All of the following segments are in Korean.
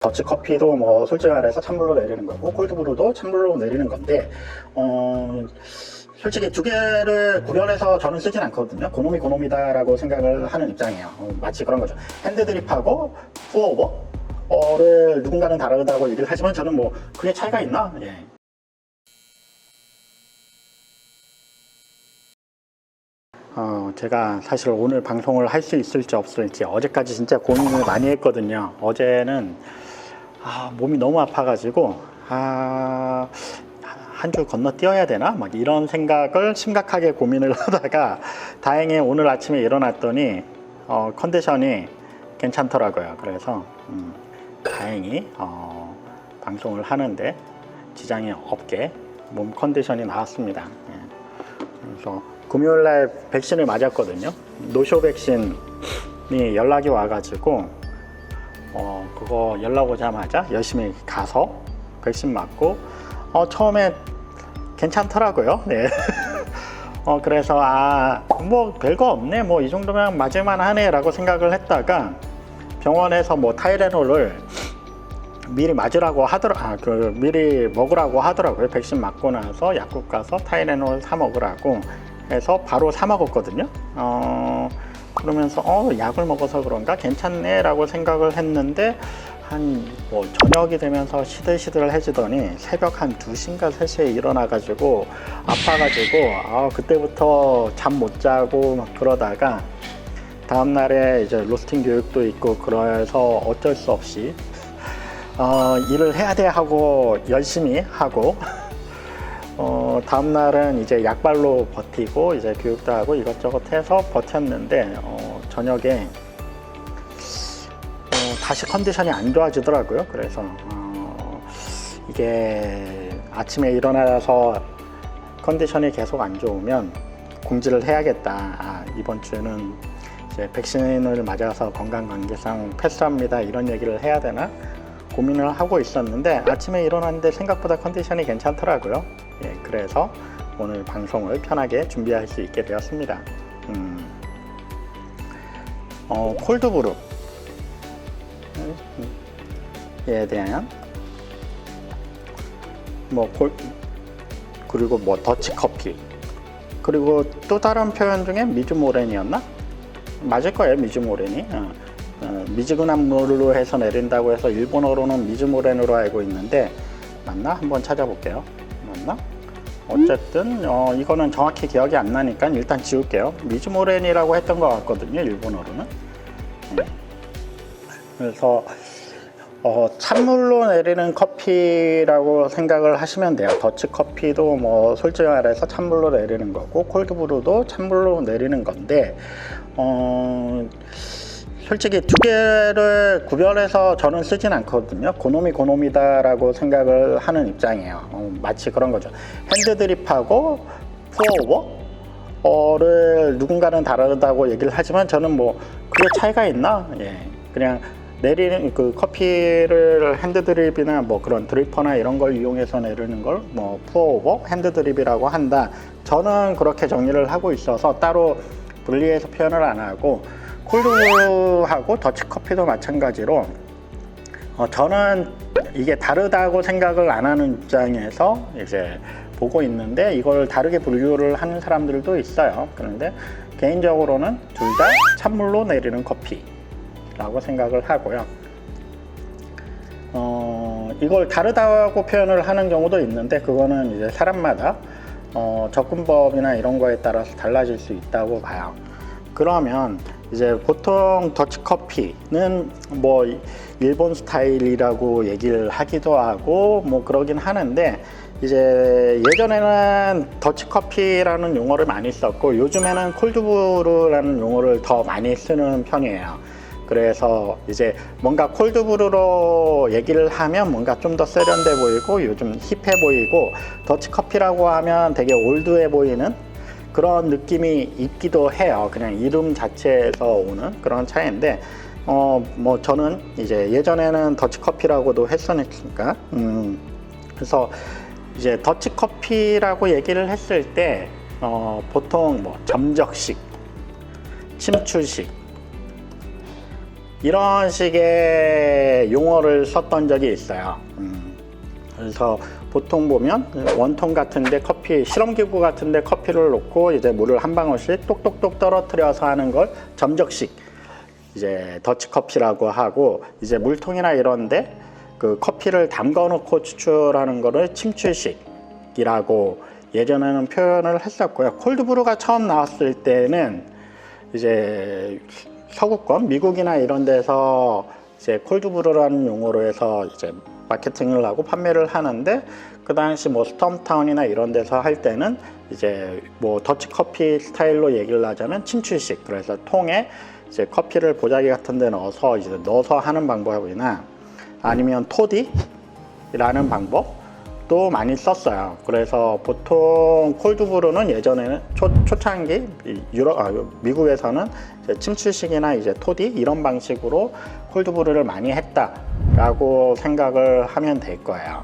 더치커피도 뭐 솔직히 말해서 찬물로 내리는 거고 콜드브루도 찬물로 내리는 건데 솔직히 두 개를 구별해서 저는 쓰진 않거든요. 고놈이다라고 생각을 하는 입장이에요. 마치 그런 거죠. 핸드드립하고 푸어오버를 누군가는 다르다고 얘기를 하지만 저는 뭐 그게 차이가 있나? 예. 제가 사실 오늘 방송을 할 수 있을지 없을지 어제까지 진짜 고민을 많이 했거든요. 어제는 몸이 너무 아파가지고 한 줄 건너뛰어야 되나? 막 이런 생각을 심각하게 고민을 하다가 다행히 오늘 아침에 일어났더니 컨디션이 괜찮더라고요. 그래서 다행히 방송을 하는데 지장이 없게 몸 컨디션이 나왔습니다. 예. 그래서 금요일날 백신을 맞았거든요. 노쇼 백신이 연락이 와가지고 그거 연락 오자마자 열심히 가서 백신 맞고 처음에 괜찮더라고요. 네. 그래서 뭐 별거 없네, 뭐 이 정도면 맞을만 하네 라고 생각을 했다가 병원에서 뭐 타이레놀을 미리 맞으라고 미리 먹으라고 하더라고요. 백신 맞고 나서 약국 가서 타이레놀 사 먹으라고 해서 바로 사 먹었거든요. 그러면서 약을 먹어서 그런가 괜찮네 라고 생각을 했는데 뭐 저녁이 되면서 시들시들해지더니 새벽 한 2시인가 3시에 일어나가지고 아파가지고 그때부터 잠 못 자고 막 그러다가 다음날에 이제 로스팅 교육도 있고 그래서 어쩔 수 없이 일을 해야 돼 하고 열심히 하고 다음날은 이제 약발로 버티고 이제 교육도 하고 이것저것 해서 버텼는데 저녁에 다시 컨디션이 안 좋아지더라고요. 그래서 이게 아침에 일어나서 컨디션이 계속 안 좋으면 공지를 해야겠다. 이번 주에는 이제 백신을 맞아서 건강관계상 패스합니다. 이런 얘기를 해야 되나 고민을 하고 있었는데 아침에 일어났는데 생각보다 컨디션이 괜찮더라고요. 예, 그래서 오늘 방송을 편하게 준비할 수 있게 되었습니다. 콜드브루 에 대한 그리고 뭐 더치커피, 그리고 또 다른 표현 중에 미즈모렌이었나? 맞을 거예요. 미즈모렌이 미지근한 물로 해서 내린다고 해서 일본어로는 미즈모렌으로 알고 있는데 맞나? 한번 찾아볼게요. 맞나? 어쨌든 이거는 정확히 기억이 안 나니까 일단 지울게요. 미즈모렌이라고 했던 것 같거든요. 일본어로는. 그래서 찬물로 내리는 커피라고 생각을 하시면 돼요. 더치커피도 뭐 솔직히 말해서 찬물로 내리는 거고 콜드브루도 찬물로 내리는 건데 솔직히 두 개를 구별해서 저는 쓰진 않거든요. 고놈이다라고 생각을 하는 입장이에요. 마치 그런 거죠. 핸드드립하고 푸어오버를 누군가는 다르다고 얘기를 하지만 저는 뭐 그게 차이가 있나? 예, 그냥 내리는 그 커피를 핸드드립이나 뭐 그런 드리퍼나 이런 걸 이용해서 내리는 걸 뭐 푸어오버 핸드드립이라고 한다. 저는 그렇게 정리를 하고 있어서 따로 분리해서 표현을 안 하고 콜드브루하고 더치커피도 마찬가지로 저는 이게 다르다고 생각을 안 하는 입장에서 이제 보고 있는데 이걸 다르게 분류를 하는 사람들도 있어요. 그런데 개인적으로는 둘 다 찬물로 내리는 커피라고 생각을 하고요. 이걸 다르다고 표현을 하는 경우도 있는데 그거는 이제 사람마다 접근법이나 이런 거에 따라서 달라질 수 있다고 봐요. 그러면 이제 보통 더치커피는 뭐 일본 스타일이라고 얘기를 하기도 하고 뭐 그러긴 하는데 이제 예전에는 더치커피라는 용어를 많이 썼고 요즘에는 콜드브루라는 용어를 더 많이 쓰는 편이에요. 그래서 이제 뭔가 콜드브루로 얘기를 하면 뭔가 좀 더 세련돼 보이고 요즘 힙해 보이고 더치커피라고 하면 되게 올드해 보이는 그런 느낌이 있기도 해요. 그냥 이름 자체에서 오는 그런 차이인데 뭐 저는 이제 예전에는 더치커피라고도 했으니까 그래서 이제 더치커피라고 얘기를 했을 때 보통 뭐 점적식, 침추식 이런 식의 용어를 썼던 적이 있어요. 그래서 보통 보면 원통 같은데 커피, 실험기구 같은데 커피를 놓고 이제 물을 한 방울씩 똑똑똑 떨어뜨려서 하는 걸 점적식 이제 더치커피라고 하고, 이제 물통이나 이런데 그 커피를 담가 놓고 추출하는 거를 침출식이라고 예전에는 표현을 했었고요. 콜드브루가 처음 나왔을 때는 이제 서구권 미국이나 이런 데서 이제 콜드브루라는 용어로 해서 이제 마케팅을 하고 판매를 하는데, 그 당시 뭐 스톰타운이나 이런 데서 할 때는 이제 뭐 더치커피 스타일로 얘기를 하자면 침출식, 그래서 통에 이제 커피를 보자기 같은 데 넣어서 이제 넣어서 하는 방법이나 아니면 토디라는 방법도 많이 썼어요. 그래서 보통 콜드브루는 예전에는 초창기 미국에서는 이제 침출식이나 이제 토디 이런 방식으로 콜드브루를 많이 했다라고 생각을 하면 될 거예요.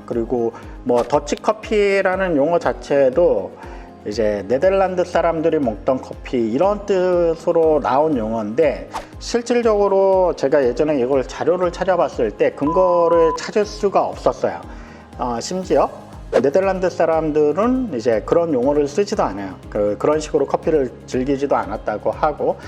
그리고 뭐 더치커피라는 용어 자체도 이제 네덜란드 사람들이 먹던 커피 이런 뜻으로 나온 용어인데, 실질적으로 제가 예전에 이걸 자료를 찾아봤을 때 근거를 찾을 수가 없었어요. 심지어 네덜란드 사람들은 이제 그런 용어를 쓰지도 않아요. 그런 식으로 커피를 즐기지도 않았다고 하고,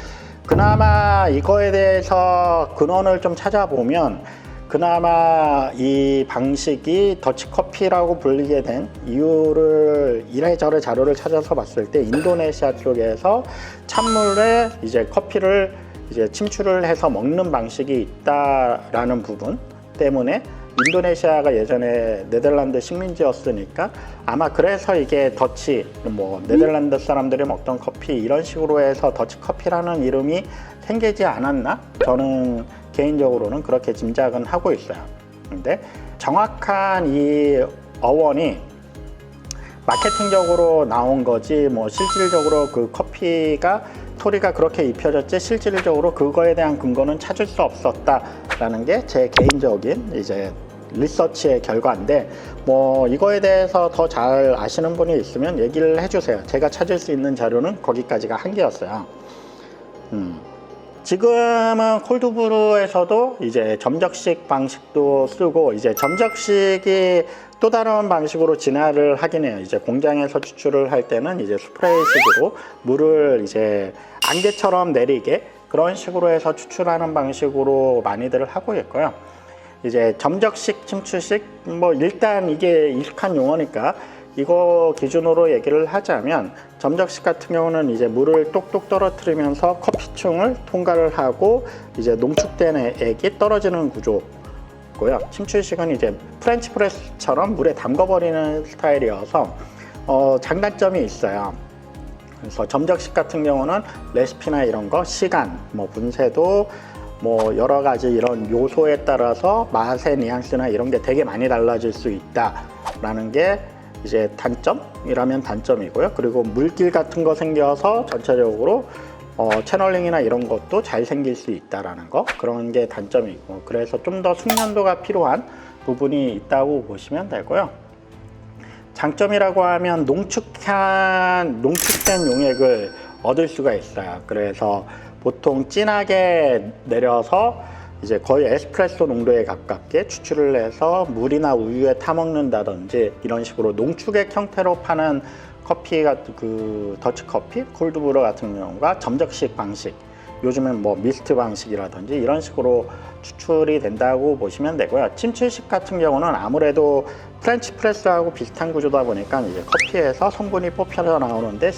그나마 이거에 대해서 근원을 좀 찾아보면 그나마 이 방식이 더치커피라고 불리게 된 이유를 이래저래 자료를 찾아서 봤을 때, 인도네시아 쪽에서 찬물에 이제 커피를 이제 침출을 해서 먹는 방식이 있다라는 부분 때문에, 인도네시아가 예전에 네덜란드 식민지였으니까 아마 그래서 이게 더치, 뭐 네덜란드 사람들이 먹던 커피 이런 식으로 해서 더치커피라는 이름이 생기지 않았나? 저는 개인적으로는 그렇게 짐작은 하고 있어요. 근데 정확한 이 어원이 마케팅적으로 나온 거지, 뭐 실질적으로 그 커피가 스토리가 그렇게 입혀졌지 실질적으로 그거에 대한 근거는 찾을 수 없었다라는 게 제 개인적인 이제 리서치의 결과인데, 뭐 이거에 대해서 더 잘 아시는 분이 있으면 얘기를 해주세요. 제가 찾을 수 있는 자료는 거기까지가 한계였어요. 지금은 콜드브루에서도 이제 점적식 방식도 쓰고, 이제 점적식이 또 다른 방식으로 진화를 하긴 해요. 이제 공장에서 추출을 할 때는 이제 스프레이식으로 물을 이제 안개처럼 내리게 그런 식으로 해서 추출하는 방식으로 많이들 하고 있고요. 이제 점적식, 침출식, 뭐 일단 이게 익숙한 용어니까 이거 기준으로 얘기를 하자면, 점적식 같은 경우는 이제 물을 똑똑 떨어뜨리면서 커피충을 통과를 하고 이제 농축된 액이 떨어지는 구조고요. 침출식은 이제 프렌치 프레스처럼 물에 담궈버리는 스타일이어서 장단점이 있어요. 그래서 점적식 같은 경우는 레시피나 이런 거, 시간, 뭐 분쇄도, 뭐 여러 가지 이런 요소에 따라서 맛의 뉘앙스나 이런 게 되게 많이 달라질 수 있다라는 게 이제 단점이라면 단점이고요. 그리고 물길 같은 거 생겨서 전체적으로 채널링이나 이런 것도 잘 생길 수 있다라는 거, 그런 게 단점이고, 그래서 좀 더 숙련도가 필요한 부분이 있다고 보시면 되고요. 장점이라고 하면 농축된 용액을 얻을 수가 있어요. 그래서 보통 진하게 내려서 이제 거의 에스프레소 농도에 가깝게 추출을 해서 물이나 우유에 타먹는다든지 이런 식으로 농축액 형태로 파는 커피가 그 더치커피, 콜드브루 같은 경우가 점적식 방식, 요즘엔 뭐 미스트 방식이라든지 이런 식으로 추출이 된다고 보시면 되고요. 침출식 같은 경우는 아무래도 프렌치 프레스하고 비슷한 구조다 보니까 이제 커피에서 성분이 뽑혀져 나오는데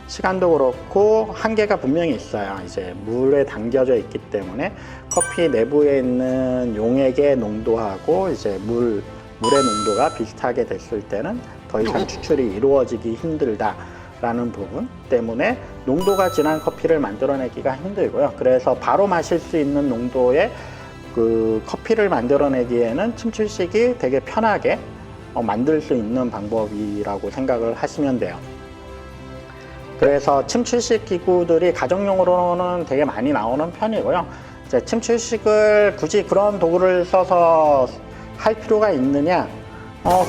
시간도 그렇고 한계가 분명히 있어요. 이제 물에 담겨져 있기 때문에 커피 내부에 있는 용액의 농도하고 이제 물의 농도가 비슷하게 됐을 때는 더 이상 추출이 이루어지기 힘들다라는 부분 때문에 농도가 진한 커피를 만들어내기가 힘들고요. 그래서 바로 마실 수 있는 농도의 그 커피를 만들어내기에는 침출식이 되게 편하게 만들 수 있는 방법이라고 생각을 하시면 돼요. 그래서 침출식 기구들이 가정용으로는 되게 많이 나오는 편이고요. 이제 침출식을 굳이 그런 도구를 써서 할 필요가 있느냐?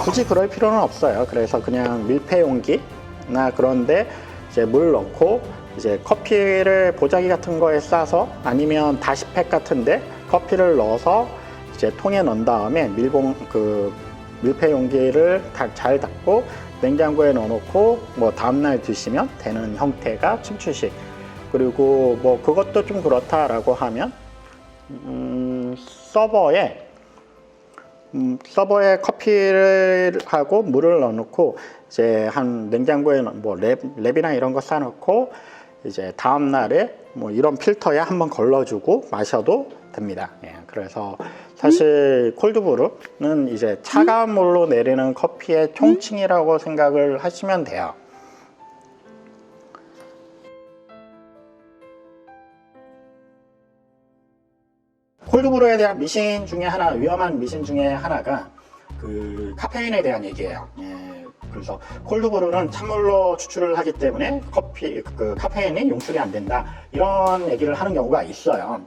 굳이 그럴 필요는 없어요. 그래서 그냥 밀폐 용기나 그런데 이제 물 넣고 이제 커피를 보자기 같은 거에 싸서 아니면 다시팩 같은데 커피를 넣어서 이제 통에 넣은 다음에 밀폐 용기를 잘 닫고 냉장고에 넣어놓고 뭐 다음날 드시면 되는 형태가 침추식. 그리고 뭐 그것도 좀 그렇다라고 하면 서버에 커피를 하고 물을 넣어놓고 이제 한 냉장고에 뭐 랩이나 이런 거 싸놓고 이제 다음 날에 뭐 이런 필터에 한번 걸러주고 마셔도 됩니다. 예, 그래서 사실 콜드브루는 이제 차가운 물로 내리는 커피의 총칭이라고 생각을 하시면 돼요. 콜드브루에 대한 미신 중에 하나, 위험한 미신 중에 하나가 그 카페인에 대한 얘기예요. 예, 그래서 콜드브루는 찬물로 추출을 하기 때문에 카페인이 용출이 안 된다, 이런 얘기를 하는 경우가 있어요.